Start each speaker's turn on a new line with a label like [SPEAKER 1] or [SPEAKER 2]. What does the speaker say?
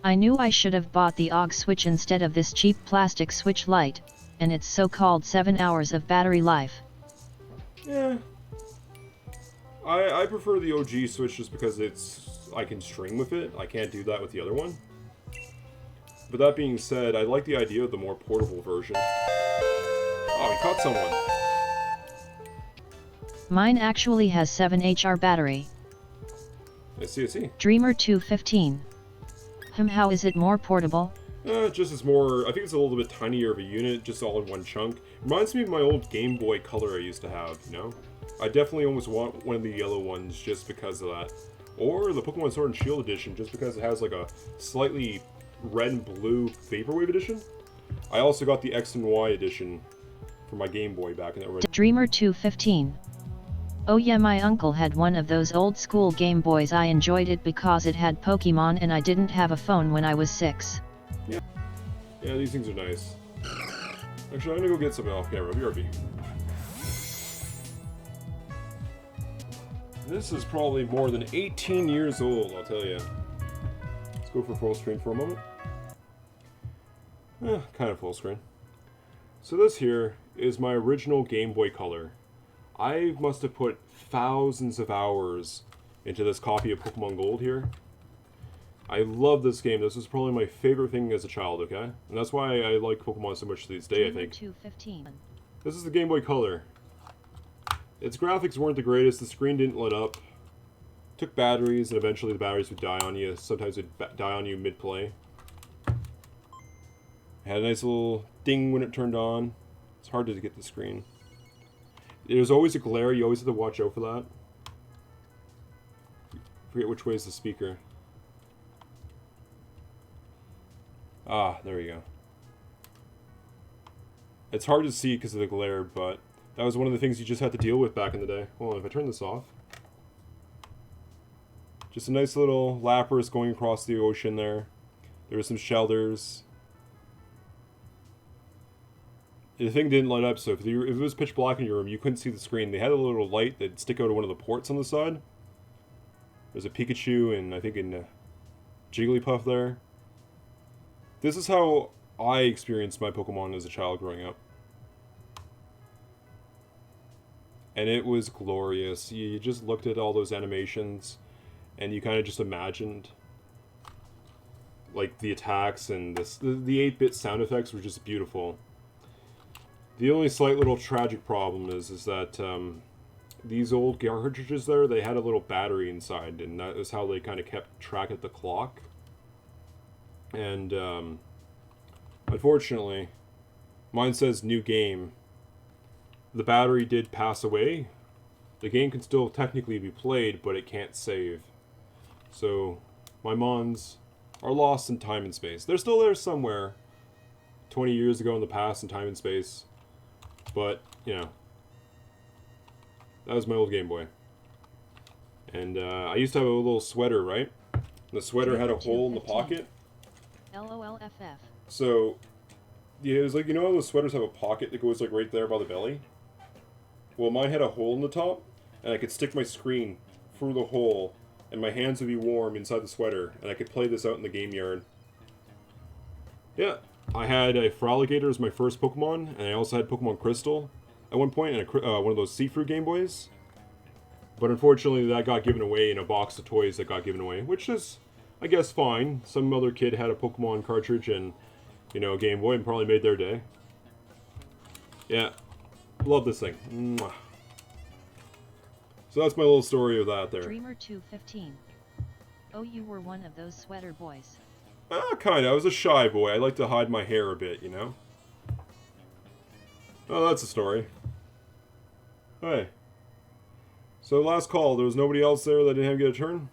[SPEAKER 1] I knew I should have bought the aux switch instead of this cheap plastic switch light, and its so-called 7 hours of battery life.
[SPEAKER 2] Yeah. I prefer the OG Switch just because I can stream with it. I can't do that with the other one. But that being said, I like the idea of the more portable version. Oh, he caught someone.
[SPEAKER 1] Mine actually has 7 HR battery.
[SPEAKER 2] I see.
[SPEAKER 1] Dreamer 215. How is it more portable?
[SPEAKER 2] Just as more, I think it's a little bit tinier of a unit, just all in one chunk. Reminds me of my old Game Boy Color I used to have, you know? I definitely almost want one of the yellow ones just because of that. Or the Pokemon Sword and Shield edition, just because it has like a slightly red and blue Vaporwave edition. I also got the X and Y edition for my Game Boy back in that.
[SPEAKER 1] Dreamer 215. Oh yeah, my uncle had one of those old school Game Boys. I enjoyed it because it had Pokemon and I didn't have a phone when I was 6.
[SPEAKER 2] Yeah, these things are nice. Actually, I'm gonna go get something off camera. BRB. This is probably more than 18 years old, I'll tell you. Let's go for full screen for a moment. Kind of full screen. So this here is my original Game Boy Color. I must have put thousands of hours into this copy of Pokemon Gold here. I love this game. This was probably my favorite thing as a child, okay? And that's why I like Pokemon so much to this day, I think.
[SPEAKER 1] 215.
[SPEAKER 2] This is the Game Boy Color. Its graphics weren't the greatest. The screen didn't light up. Took batteries, and eventually the batteries would die on you. Sometimes it'd die on you mid-play. It had a nice little ding when it turned on. It's hard to get the screen. There's always a glare. You always have to watch out for that. Forget which way is the speaker. Ah, there you go. It's hard to see because of the glare, but that was one of the things you just had to deal with back in the day. Hold on, if I turn this off. Just a nice little Lapras going across the ocean there. There were some shelters. The thing didn't light up, so if it was pitch black in your room, you couldn't see the screen. They had a little light that'd stick out of one of the ports on the side. There's a Pikachu and I think a Jigglypuff there. This is how I experienced my Pokemon as a child growing up. And it was glorious. You just looked at all those animations and you kind of just imagined like the attacks and the 8-bit sound effects were just beautiful. The only slight little tragic problem is that these old cartridges there, they had a little battery inside, and that is how they kind of kept track of the clock. And unfortunately, mine says new game. The battery did pass away. The game can still technically be played, but it can't save. So my mons are lost in time and space. They're still there somewhere 20 years ago in the past in time and space. But, you know, that was my old Game Boy. And I used to have a little sweater, right? The sweater had a hole in the pocket.
[SPEAKER 1] LOLFF.
[SPEAKER 2] So, yeah, it was like, you know how those sweaters have a pocket that goes like right there by the belly? Well, mine had a hole in the top, and I could stick my screen through the hole, and my hands would be warm inside the sweater, and I could play this out in the game yard. Yeah. I had a Feraligatr as my first Pokemon, and I also had Pokemon Crystal at one point, and one of those see-through Game Boys. But unfortunately, that got given away in a box of toys that got given away, which is, I guess, fine. Some other kid had a Pokemon cartridge and, you know, a Game Boy and probably made their day. Yeah, love this thing. Mwah. So that's my little story of that there.
[SPEAKER 1] Dreamer 215. Oh, you were one of those sweater boys.
[SPEAKER 2] Kinda. I was a shy boy. I like to hide my hair a bit, you know? Oh, that's a story. Hey. So last call, there was nobody else there that didn't have to get a turn?